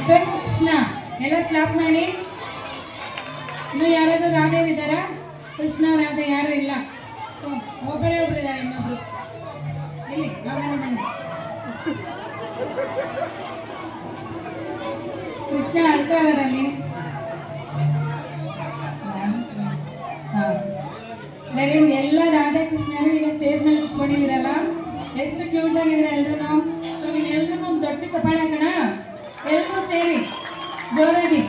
ಮತ್ತೆ ಕೃಷ್ಣ. ಎಲ್ಲ ಕ್ಲಾಪ್ ಮಾಡಿ. ಇನ್ನು ಯಾರಾದ್ರೂ ರಾಧೆಯರಿದ್ದಾರಾ? ಕೃಷ್ಣ ರಾಧೆ ಯಾರು ಇಲ್ಲ. ಸೊ ಒಬ್ಬರೇ ಇದ್ದಾರೆ. ಇನ್ನೊಬ್ರು ಇಲ್ಲಿ ಕೃಷ್ಣ ಅಳ್ತಾ ಇದಾರಲ್ಲಿ. Very good. ಎಲ್ಲ ರಾಧಾ ಕೃಷ್ಣರು ಈಗ ಸ್ಟೇಜ್ ಮೇಲೆ ಕುತ್ಕೊಂಡಿದ್ದೀರಲ್ಲ, ಎಷ್ಟು ಕ್ಯೂಟ್ ಆಗಿದ್ರೆ ಎಲ್ರು. ನಾವು ನೀವೆಲ್ಲರೂ ಒಂದು ದೊಡ್ಡ ಚಪ್ಪಾಳೆ ಹಾಕೋಣ, ಎಲ್ಲರೂ ಸೇರಿ ಜೋರಾಗಿ.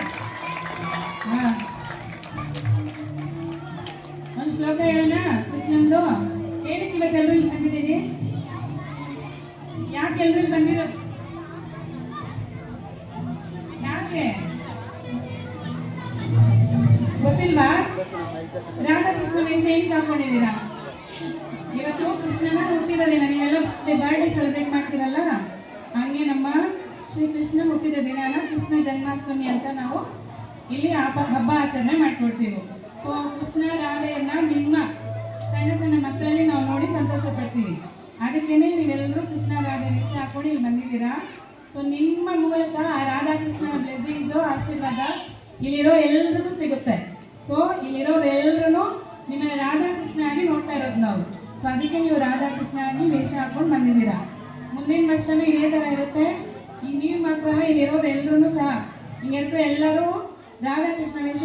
ಒಂದು ಶ್ಲೋಕ ಹೇಳೋಣ ಕೃಷ್ಣಂದು. ಏನಕ್ಕೆ ಇವತ್ತೆಲ್ಲರೂ ಇಲ್ಲಿ ಬಂದಿದ್ದೀರಿ? ಯಾಕೆ ಎಲ್ರು ಇಲ್ಲಿ ಬಂದಿರೋದು? ಯಾಕೆ ಗೊತ್ತಿಲ್ವಾ? ರಾಧಾಕೃಷ್ಣ ವೇಷ ಏನಕ್ಕೆ ಹಾಕೊಂಡಿದ್ದೀರಾ? ಇವತ್ತು ಕೃಷ್ಣನ ಹುಟ್ಟಿದ ದಿನ. ನೀವೆಲ್ಲ ಬರ್ಡೇ ಸೆಲೆಬ್ರೇಟ್ ಮಾಡ್ತೀರಲ್ಲ, ಹಂಗೆ ನಮ್ಮ ಶ್ರೀಕೃಷ್ಣ ಹುಟ್ಟಿದ ದಿನ ಕೃಷ್ಣ ಜನ್ಮಾಷ್ಟಮಿ ಅಂತ ನಾವು ಇಲ್ಲಿ ಹಬ್ಬ ಆಚರಣೆ ಮಾಡ್ಕೊಡ್ತೀವಿ. ಸೊ ಕೃಷ್ಣ ರಾಧೆಯನ್ನ ನಿಮ್ಮ ಸಣ್ಣ ಸಣ್ಣ ಮಕ್ಕಳಲ್ಲಿ ನಾವು ನೋಡಿ ಸಂತೋಷ ಪಡ್ತೀವಿ. ಅದಕ್ಕೇನೆ ನೀವೆಲ್ಲರೂ ಕೃಷ್ಣ ರಾಧೆ ವೇಷ ಹಾಕೊಂಡು ಇಲ್ಲಿ ಬಂದಿದ್ದೀರಾ. ಸೊ ನಿಮ್ಮ ಮೂಲಕ ಆ ರಾಧಾಕೃಷ್ಣನ ಬ್ಲೆಸ್ಸಿಂಗ್ಸು, ಆಶೀರ್ವಾದ ಇಲ್ಲಿರೋ ಎಲ್ರಿಗೂ ಸಿಗುತ್ತೆ. ಸೊ ಇಲ್ಲಿರೋರೆಲ್ಲರೂ ನಿಮ್ಮನ್ನ ರಾಧಾಕೃಷ್ಣ ಆಗಿ ನೋಡ್ತಾ ಇರೋದು ನಾವು. ಸೊ ಅದಕ್ಕೆ ನೀವು ರಾಧಾಕೃಷ್ಣ ಆಗಿ ವೇಷ ಹಾಕೊಂಡು ಬಂದಿದ್ದೀರಾ. ಮುಂದಿನ ವರ್ಷನೂ ಇದೇ ಥರ ಇರುತ್ತೆ. ಈ ನೀವು ಮಾತ್ರ ಇಲ್ಲಿರೋರು ಎಲ್ಲರೂ ಸಹ ಹಿಂಗೆಲ್ಲರೂ ರಾಧಾಕೃಷ್ಣ ವೇಷ